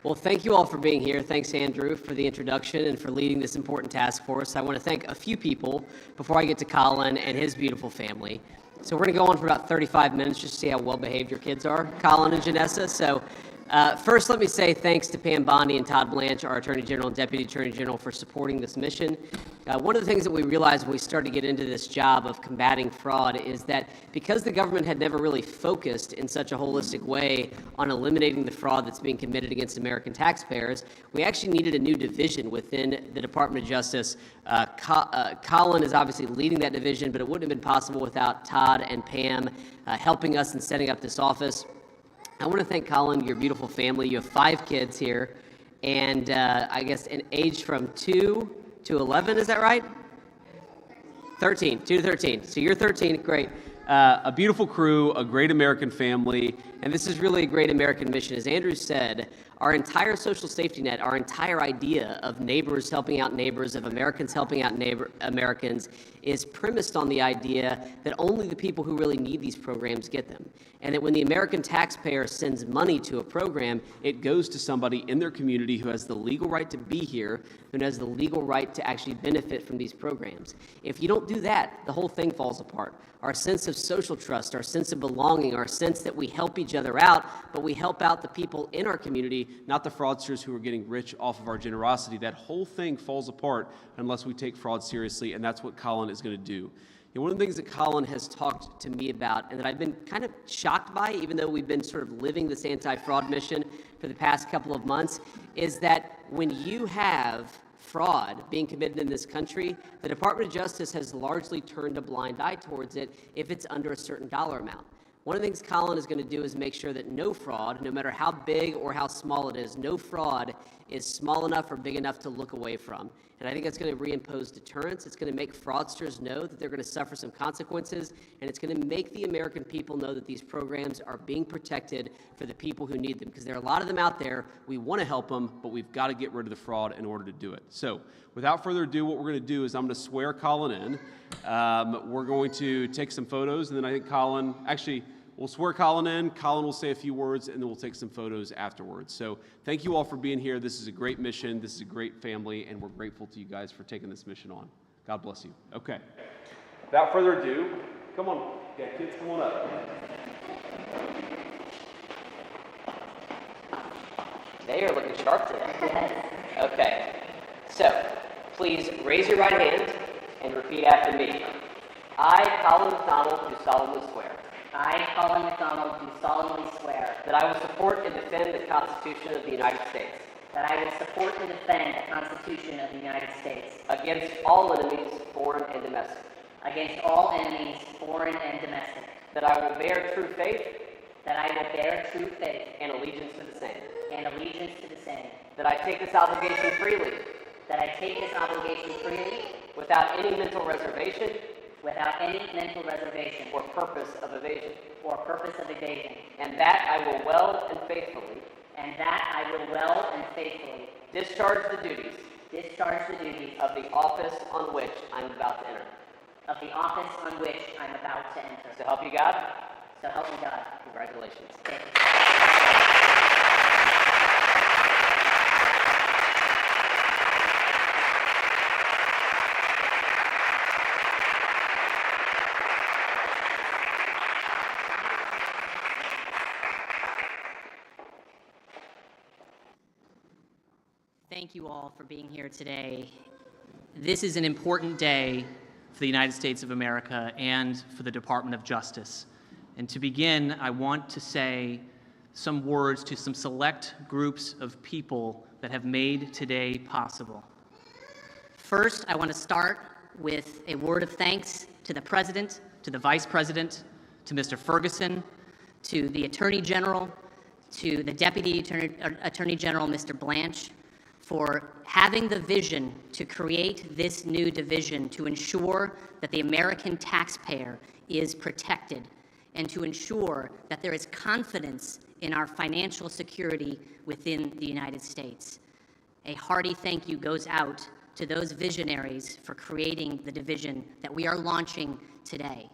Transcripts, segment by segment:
Well, thank you all for being here. Thanks, Andrew, for the introduction and for leading this important task force. I want to thank a few people before I get to Colin and his beautiful family. So we're going to go on for about 35 minutes just to see how well-behaved your kids are, Colin and Janessa. So first, let me say thanks to Pam Bondi and Todd Blanche, our Attorney General and Deputy Attorney General, for supporting this mission. One of the things that we realized when we started to get into this job of combating fraud is that because the government had never really focused in such a holistic way on eliminating the fraud that's being committed against American taxpayers, we actually needed a new division within the Department of Justice. Colin is obviously leading that division, but it wouldn't have been possible without Todd and Pam helping us in setting up this office. I want to thank Colin, your beautiful family. You have 5 kids here, and I guess an age from 2 to 11, is that right? 13, 2 to 13. So you're 13, great. A beautiful crew, a great American family, and this is really a great American mission. As Andrew said, our entire social safety net, our entire idea of neighbors helping out neighbors, of Americans helping out Americans, is premised on the idea that only the people who really need these programs get them. And that when the American taxpayer sends money to a program, it goes to somebody in their community who has the legal right to be here, who has the legal right to actually benefit from these programs. If you don't do that, the whole thing falls apart. Our sense of social trust, our sense of belonging, our sense that we help each other out, but we help out the people in our community, not the fraudsters who are getting rich off of our generosity. That whole thing falls apart unless we take fraud seriously, and that's what Colin is going to do. And one of the things that Colin has talked to me about and that I've been kind of shocked by, even though we've been sort of living this anti-fraud mission for the past couple of months, is that when you have fraud being committed in this country, the Department of Justice has largely turned a blind eye towards it if it's under a certain dollar amount. One of the things Colin is going to do is make sure that no fraud, no matter how big or how small it is, no fraud is small enough or big enough to look away from. And I think that's going to reimpose deterrence. It's going to make fraudsters know that they're going to suffer some consequences, and it's going to make the American people know that these programs are being protected for the people who need them, because there are a lot of them out there. We want to help them, but we've got to get rid of the fraud in order to do it. So without further ado, what we're going to do is I'm going to swear Colin in. We're going to take some photos, and then I think Colin, actually, we'll swear Colin in, Colin will say a few words, and then we'll take some photos afterwards. So thank you all for being here. This is a great mission. This is a great family, and we're grateful to you guys for taking this mission on. God bless you. Okay. Without further ado, come on. Yeah, kids, come on up. They are looking sharp today. Okay. So, please raise your right hand and repeat after me. I, Colin McDonald, do solemnly swear. I, Colin McDonald, do solemnly swear that I will support and defend the Constitution of the United States that I will support and defend the Constitution of the United States against all enemies, foreign and domestic. Against all enemies, foreign and domestic. That I will bear true faith That I will bear true faith and allegiance to the same. and allegiance to the same. That I take this obligation freely That I take this obligation freely without any mental reservation without any mental reservation or purpose of evasion. or purpose of evasion. And that I will well and faithfully And that I will well and faithfully discharge the duties discharge the duties of the office on which I'm about to enter. of the office on which I'm about to enter. So help you God. So help me God. Congratulations. Thank you. Thank you all for being here today. This is an important day for the United States of America and for the Department of Justice. And to begin, I want to say some words to some select groups of people that have made today possible. First, I want to start with a word of thanks to the President, To the Vice President, to Mr. Ferguson, to the Attorney General, to the Deputy Attorney General, Mr. Blanche, for having the vision to create this new division to ensure that the American taxpayer is protected and to ensure that there is confidence in our financial security within the United States. A hearty thank you goes out to those visionaries for creating the division that we are launching today.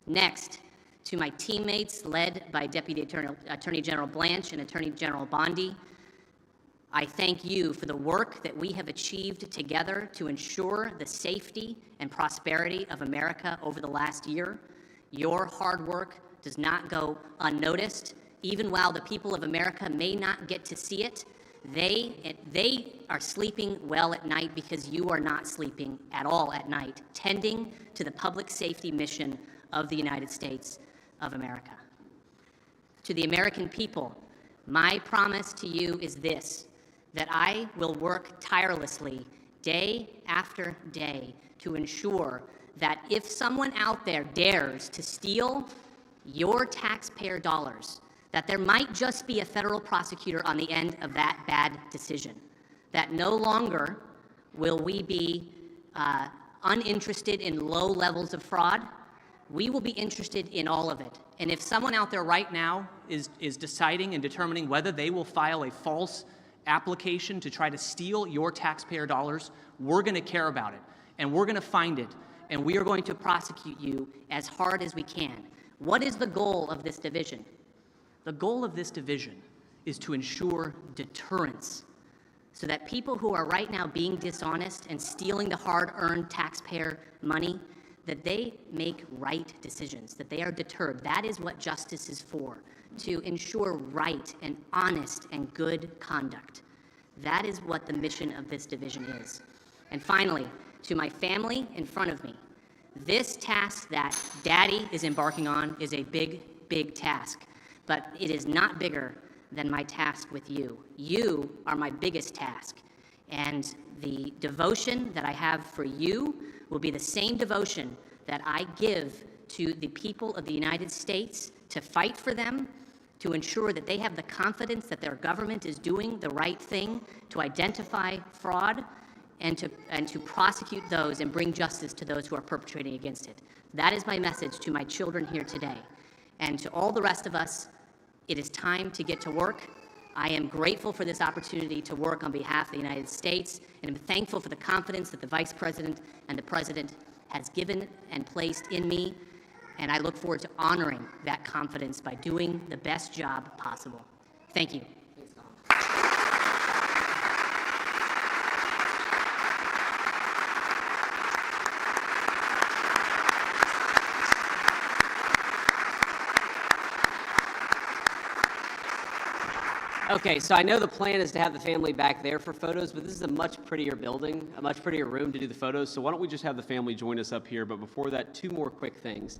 Next, to my teammates led by Deputy Attorney General Blanche and Attorney General Bondi, I thank you for the work that we have achieved together to ensure the safety and prosperity of America over the last year. Your hard work does not go unnoticed. Even while the people of America may not get to see it, they are sleeping well at night because you are not sleeping at all at night, tending to the public safety mission of the United States of America. To the American people, my promise to you is this, that I will work tirelessly day after day to ensure that if someone out there dares to steal your taxpayer dollars, that there might just be a federal prosecutor on the end of that bad decision, that no longer will we be uninterested in low levels of fraud. We will be interested in all of it. And if someone out there right now is deciding and determining whether they will file a false application to try to steal your taxpayer dollars, we're going to care about it, and we're going to find it, and we are going to prosecute you as hard as we can. What is the goal of this division? The goal of this division is to ensure deterrence so that people who are right now being dishonest and stealing the hard-earned taxpayer money, that they make right decisions, that they are deterred. That is what justice is for, to ensure right and honest and good conduct. That is what the mission of this division is. And finally, to my family in front of me, this task that Daddy is embarking on is a big, big task, but it is not bigger than my task with you. You are my biggest task, and the devotion that I have for you will be the same devotion that I give to the people of the United States to fight for them, to ensure that they have the confidence that their government is doing the right thing, to identify fraud, and to prosecute those and bring justice to those who are perpetrating against it. That is my message to my children here today. And to all the rest of us, it is time to get to work. I am grateful for this opportunity to work on behalf of the United States, and I'm thankful for the confidence that the Vice President and the President has given and placed in me, and I look forward to honoring that confidence by doing the best job possible. Thank you. Okay, so I know the plan is to have the family back there for photos, but this is a much prettier building, a much prettier room to do the photos, so why don't we just have the family join us up here? But before that, two more quick things.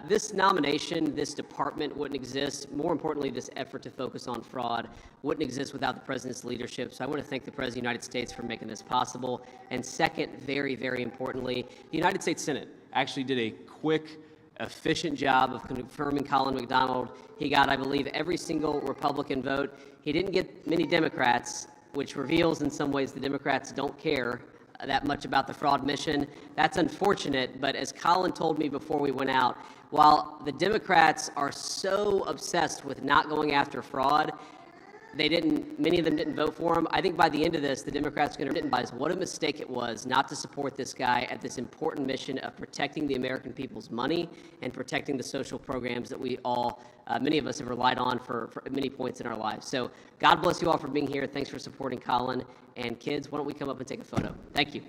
This nomination, this department wouldn't exist. More importantly, this effort to focus on fraud wouldn't exist without the President's leadership, so I want to thank the President of the United States for making this possible. And second, very, very importantly, the United States Senate actually did a quick, efficient job of confirming Colin McDonald. He got, I believe, every single Republican vote. He didn't get many Democrats, which reveals in some ways the Democrats don't care that much about the fraud mission. That's unfortunate, but as Colin told me before we went out, while the Democrats are so obsessed with not going after fraud, many of them didn't vote for him. I think by the end of this, the Democrats are going to realize what a mistake it was not to support this guy at this important mission of protecting the American people's money and protecting the social programs that we all, many of us have relied on for many points in our lives. So God bless you all for being here. Thanks for supporting Colin. And kids, why don't we come up and take a photo? Thank you.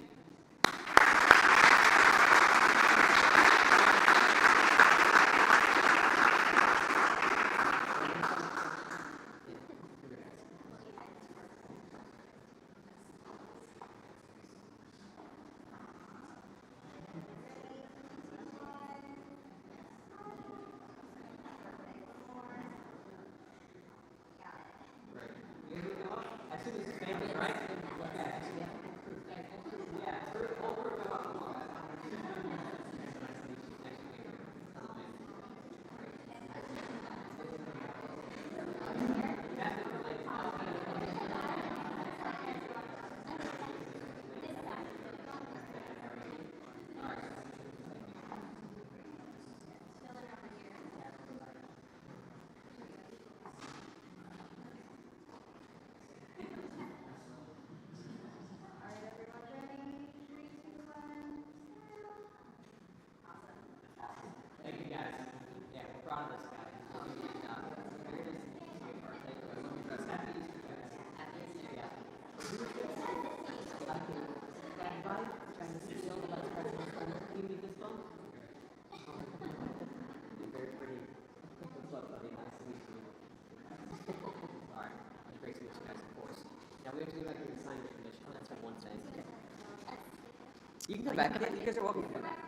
I see this is family, right? Yeah. You can come back. You guys are welcome to come back.